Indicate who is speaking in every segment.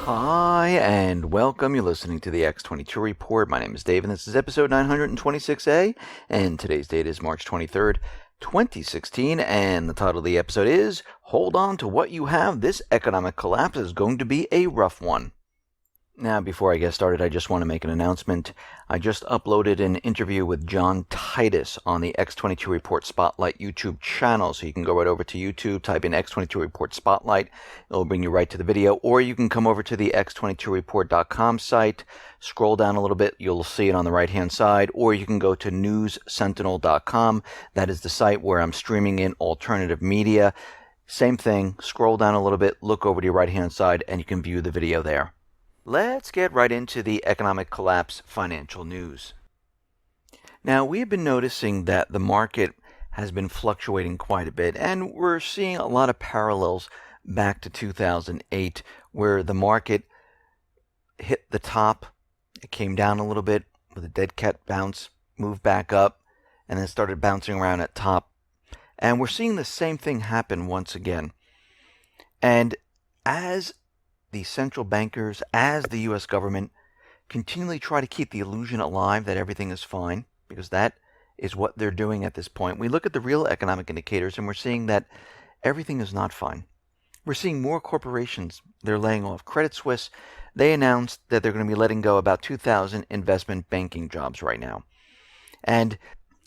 Speaker 1: Hi, and welcome. You're listening to the X22 Report. My name is Dave, and this is episode 926A, and today's date is March 23rd, 2016, and the title of the episode is, Hold On to What You Have. This economic collapse is going to be a rough one. Now, before I get started, I just want to make an announcement. I just uploaded an interview with John Titus on the X22 Report Spotlight YouTube channel. So you can go right over to YouTube, type in X22 Report Spotlight. It'll bring you right to the video. Or you can come over to the X22Report.com site, scroll down a little bit. You'll see it on the right-hand side. Or you can go to newssentinel.com. That is the site where I'm streaming in alternative media. Same thing. Scroll down a little bit, look over to your right-hand side, and you can view the video there. Let's get right into the economic collapse financial news. Now, we've been noticing that the market has been fluctuating quite a bit, and we're seeing a lot of parallels back to 2008, where the market hit the top, it came down a little bit with a dead cat bounce, moved back up, and then started bouncing around at top. And we're seeing the same thing happen once again. And as the central bankers, as the U.S. government, continually try to keep the illusion alive that everything is fine, because that is what they're doing at this point. We look at the real economic indicators, and we're seeing that everything is not fine. We're seeing more corporations, they're laying off. Credit Suisse, they announced that they're going to be letting go about 2,000 investment banking jobs right now. And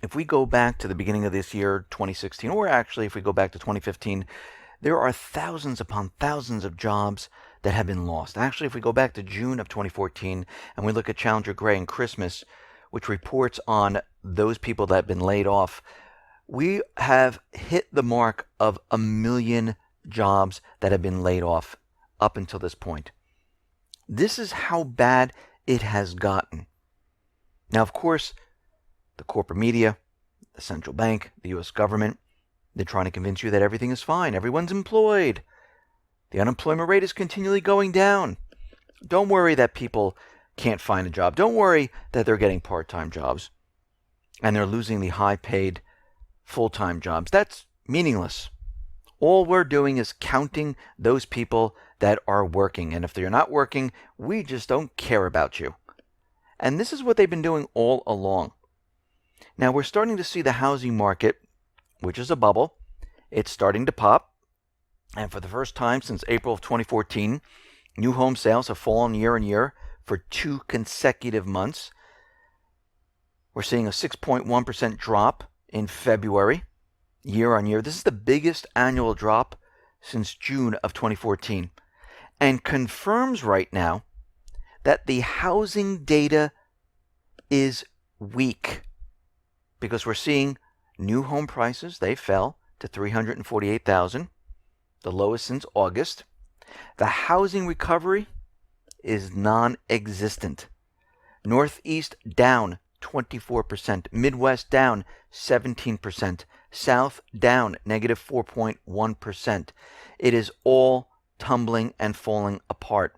Speaker 1: if we go back to the beginning of this year, 2016, or actually if we go back to 2015, there are thousands upon thousands of jobs that have been lost. Actually, if we go back to June of 2014 and we look at Challenger Gray and Christmas, which reports on those people that have been laid off, we have hit the mark of 1 million jobs that have been laid off up until this point. This is how bad it has gotten. Now, of course, the corporate media, the central bank, the U.S. government, they're trying to convince you that everything is fine. Everyone's employed. The unemployment rate is continually going down. Don't worry that people can't find a job. Don't worry that they're getting part-time jobs and they're losing the high-paid full-time jobs. That's meaningless. All we're doing is counting those people that are working. And if they're not working, we just don't care about you. And this is what they've been doing all along. Now, we're starting to see the housing market, which is a bubble. It's starting to pop. And for the first time since April of 2014, new home sales have fallen year on year for 2 consecutive months. We're seeing a 6.1% drop in February, year on year. This is the biggest annual drop since June of 2014, and confirms right now that the housing data is weak, because we're seeing new home prices, they fell to $348,000. The lowest since August. The housing recovery is non-existent. Northeast down 24%. Midwest down 17%. South down negative 4.1%. It is all tumbling and falling apart.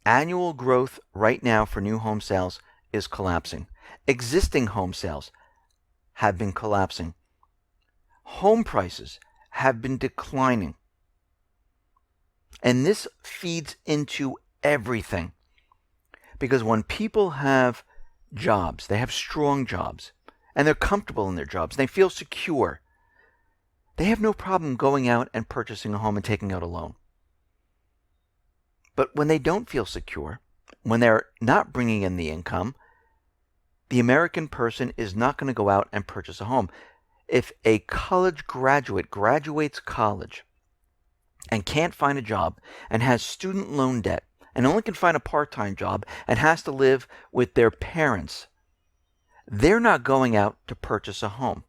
Speaker 1: Annual growth right now for new home sales is collapsing. Existing home sales have been collapsing. Home prices have been declining. And this feeds into everything. Because when people have jobs, they have strong jobs, and they're comfortable in their jobs, and they feel secure, they have no problem going out and purchasing a home and taking out a loan. But when they don't feel secure, when they're not bringing in the income, the American person is not going to go out and purchase a home. If a college graduate graduates college and can't find a job and has student loan debt and only can find a part-time job and has to live with their parents, they're not going out to purchase a home.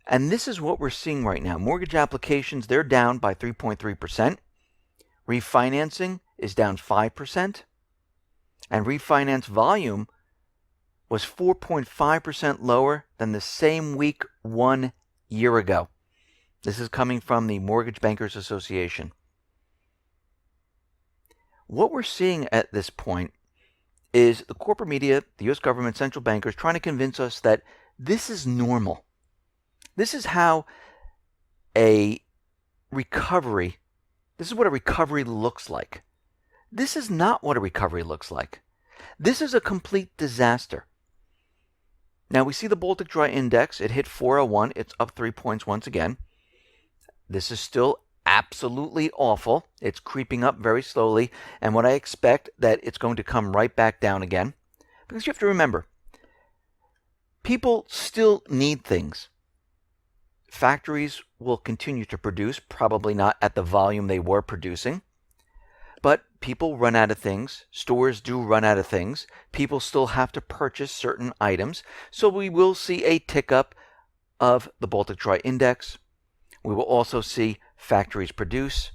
Speaker 1: And this is what we're seeing right now. Mortgage applications, they're down by 3.3%. Refinancing is down 5%. And refinance volume was 4.5% lower than the same week 1 year ago. This is coming from the Mortgage Bankers Association. What we're seeing at this point is the corporate media, the U.S. government, central bankers trying to convince us that this is normal. This is how a recovery This is what a recovery looks like. This is not what a recovery looks like. This is a complete disaster. Now we see the Baltic Dry Index. It hit 401. It's up 3 points once again. This is still absolutely awful. It's creeping up very slowly. And what I expect that it's going to come right back down again. Because you have to remember, people still need things. Factories will continue to produce, probably not at the volume they were producing. But people run out of things. Stores do run out of things. People still have to purchase certain items. So we will see a tick up of the Baltic Dry Index. We will also see factories produce.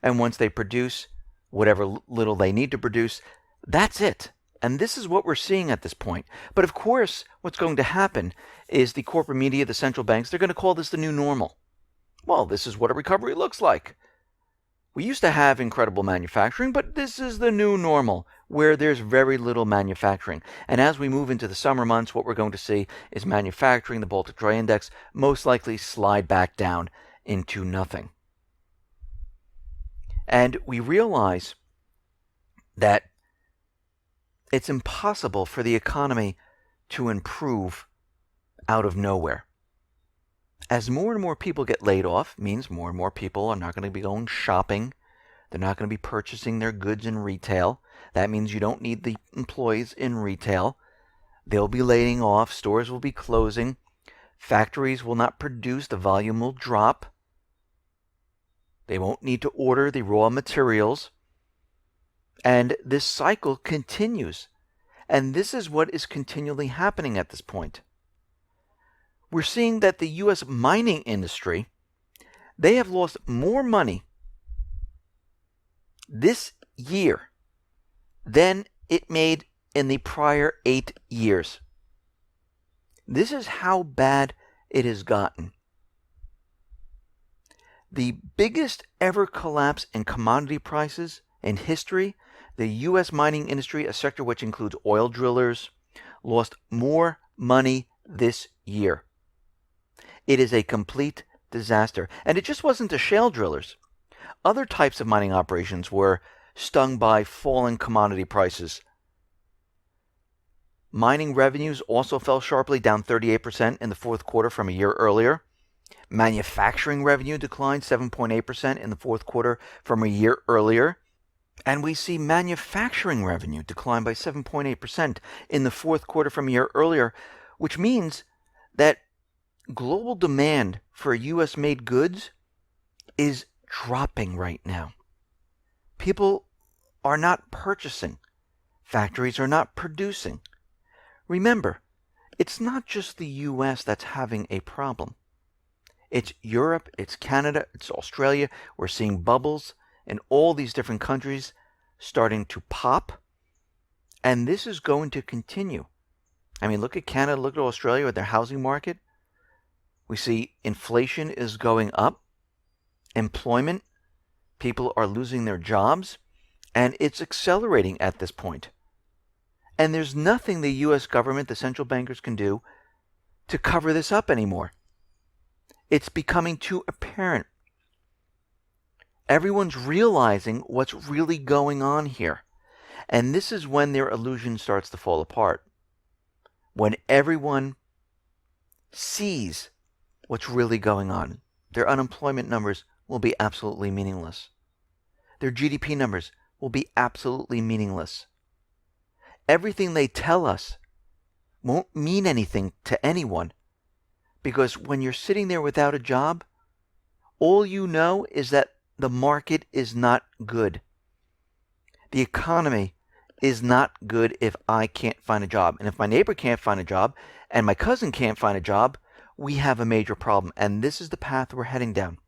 Speaker 1: And once they produce whatever little they need to produce, that's it. And this is what we're seeing at this point. But of course, what's going to happen is the corporate media, the central banks, they're going to call this the new normal. Well, this is what a recovery looks like. We used to have incredible manufacturing, but this is the new normal, where there's very little manufacturing. And as we move into the summer months, what we're going to see is manufacturing, the Baltic Dry Index, most likely slide back down into nothing. And we realize that it's impossible for the economy to improve out of nowhere. As more and more people get laid off, means more and more people are not going to be going shopping. They're not going to be purchasing their goods in retail. That means you don't need the employees in retail. They'll be laying off. Stores will be closing. Factories will not produce. The volume will drop. They won't need to order the raw materials. And this cycle continues. And this is what is continually happening at this point. We're seeing that the U.S. mining industry, they have lost more money this year than it made in the prior 8 years. This is how bad it has gotten. The biggest ever collapse in commodity prices in history, the U.S. mining industry, a sector which includes oil drillers, lost more money this year. It is a complete disaster. And it just wasn't the shale drillers. Other types of mining operations were stung by falling commodity prices. Mining revenues also fell sharply, down 38% in the fourth quarter from a year earlier. Manufacturing revenue declined 7.8% in the fourth quarter from a year earlier. And we see manufacturing revenue decline by 7.8% in the fourth quarter from a year earlier, which means that global demand for U.S.-made goods is dropping right now. People are not purchasing. Factories are not producing. Remember, it's not just the U.S. that's having a problem. It's Europe, it's Canada, it's Australia. We're seeing bubbles in all these different countries starting to pop. And this is going to continue. I mean, look at Canada, look at Australia with their housing market. We see inflation is going up. Employment, people are losing their jobs. And it's accelerating at this point. And there's nothing the U.S. government, the central bankers can do to cover this up anymore. It's becoming too apparent. Everyone's realizing what's really going on here. And this is when their illusion starts to fall apart. When everyone sees what's really going on. Their unemployment numbers will be absolutely meaningless. Their GDP numbers will be absolutely meaningless. Everything they tell us won't mean anything to anyone. Because when you're sitting there without a job, all you know is that the market is not good. The economy is not good if I can't find a job. And if my neighbor can't find a job and my cousin can't find a job, we have a major problem. And this is the path we're heading down.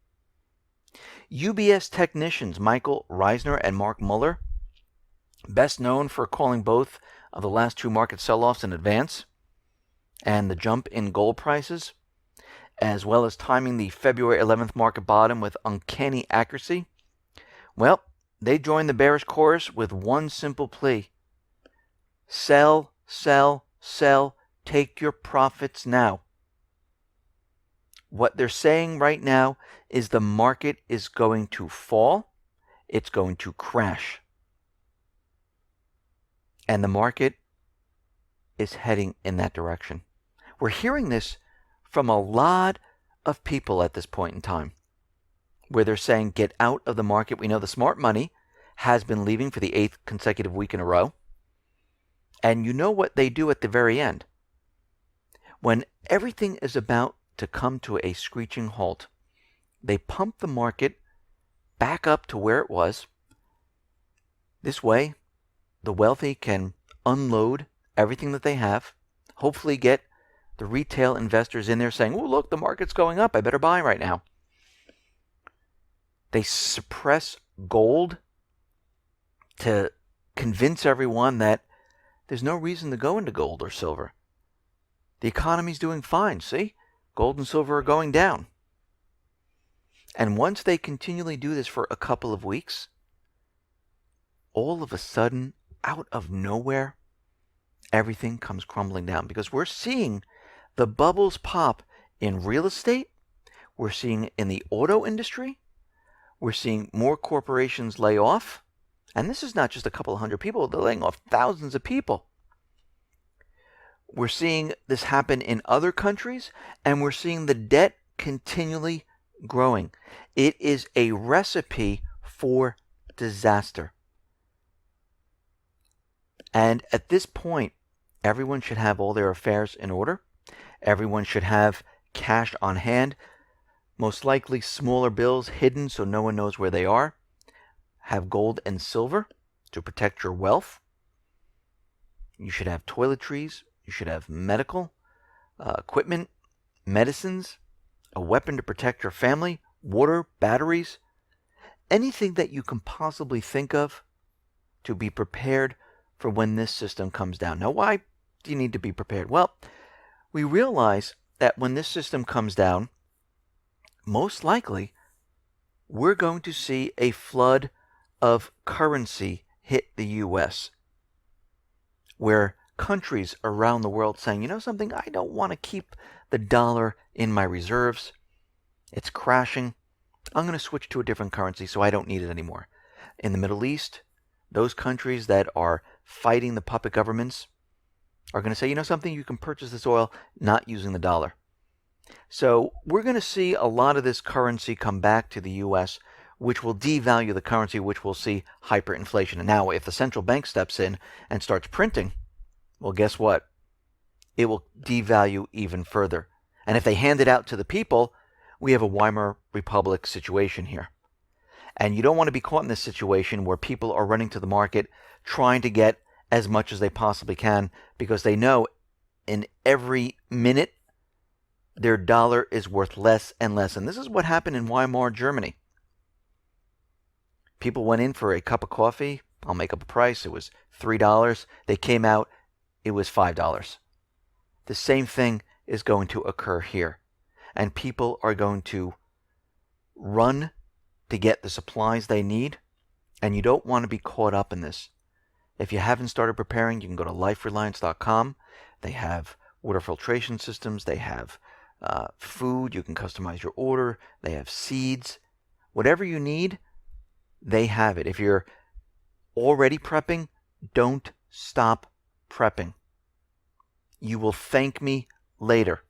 Speaker 1: UBS technicians Michael Reisner and Mark Muller, best known for calling both of the last two market sell-offs in advance and the jump in gold prices, as well as timing the February 11th market bottom with uncanny accuracy. Well, they joined the bearish chorus with one simple plea. Sell, sell, sell. Take your profits now. What they're saying right now is the market is going to fall. it's going to crash. And the market is heading in that direction. We're hearing this from a lot of people at this point in time, where they're saying get out of the market. We know the smart money has been leaving for the 8th consecutive week in a row. And you know what they do at the very end? When everything is about to come to a screeching halt, they pump the market back up to where it was. This way, the wealthy can unload everything that they have, hopefully get the retail investors in there saying, oh, look, the market's going up. I better buy right now. They suppress gold to convince everyone that there's no reason to go into gold or silver. The economy's doing fine. See, gold and silver are going down. And once they continually do this for a couple of weeks, all of a sudden, out of nowhere, everything comes crumbling down, because we're seeing the bubbles pop in real estate. We're seeing it in the auto industry. We're seeing more corporations lay off. And this is not just a couple of hundred people. They're laying off thousands of people. We're seeing this happen in other countries, and we're seeing the debt continually growing. It is a recipe for disaster. And at this point, everyone should have all their affairs in order. Everyone should have cash on hand, most likely smaller bills hidden so no one knows where they are. Have gold and silver to protect your wealth. You should have toiletries. You should have medical equipment, medicines, a weapon to protect your family, water, batteries, anything that you can possibly think of to be prepared for when this system comes down. Now, why do you need to be prepared? Well, we realize that when this system comes down, most likely we're going to see a flood of currency hit the U.S., where countries around the world saying, you know something, I don't want to keep the dollar in my reserves. It's crashing. I'm going to switch to a different currency so I don't need it anymore. In the Middle East, those countries that are fighting the puppet governments are going to say, you know something, you can purchase this oil not using the dollar. So we're going to see a lot of this currency come back to the U.S., which will devalue the currency, which will see hyperinflation. And now if the central bank steps in and starts printing, well, guess what? It will devalue even further. And if they hand it out to the people, we have a Weimar Republic situation here. And you don't want to be caught in this situation where people are running to the market trying to get as much as they possibly can, because they know in every minute their dollar is worth less and less. And this is what happened in Weimar, Germany. People went in for a cup of coffee. I'll make up a price. It was $3. They came out. It was $5. The same thing is going to occur here. And people are going to run to get the supplies they need. And you don't want to be caught up in this. If you haven't started preparing, you can go to lifereliance.com. They have water filtration systems. They have food. You can customize your order. They have seeds. Whatever you need, they have it. If you're already prepping, don't stop prepping. You will thank me later.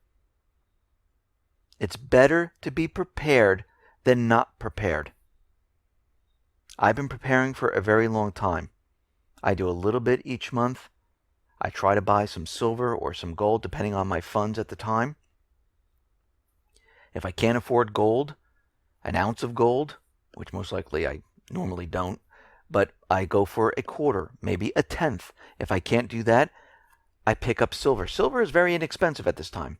Speaker 1: It's better to be prepared than not prepared. I've been preparing for a very long time. I do a little bit each month. I try to buy some silver or some gold, depending on my funds at the time. If I can't afford gold, an ounce of gold, which most likely I normally don't, but I go for a quarter, maybe a tenth. If I can't do that, I pick up silver. Silver is very inexpensive at this time.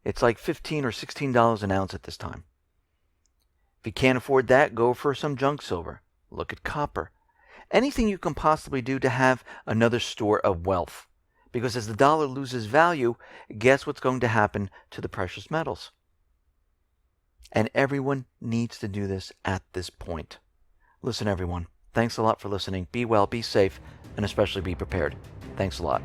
Speaker 1: It's like $15 or $16 an ounce at this time. If you can't afford that, go for some junk silver. Look at copper. Anything you can possibly do to have another store of wealth. Because as the dollar loses value, guess what's going to happen to the precious metals? And everyone needs to do this at this point. Listen, everyone, thanks a lot for listening. Be well, be safe, and especially be prepared. Thanks a lot.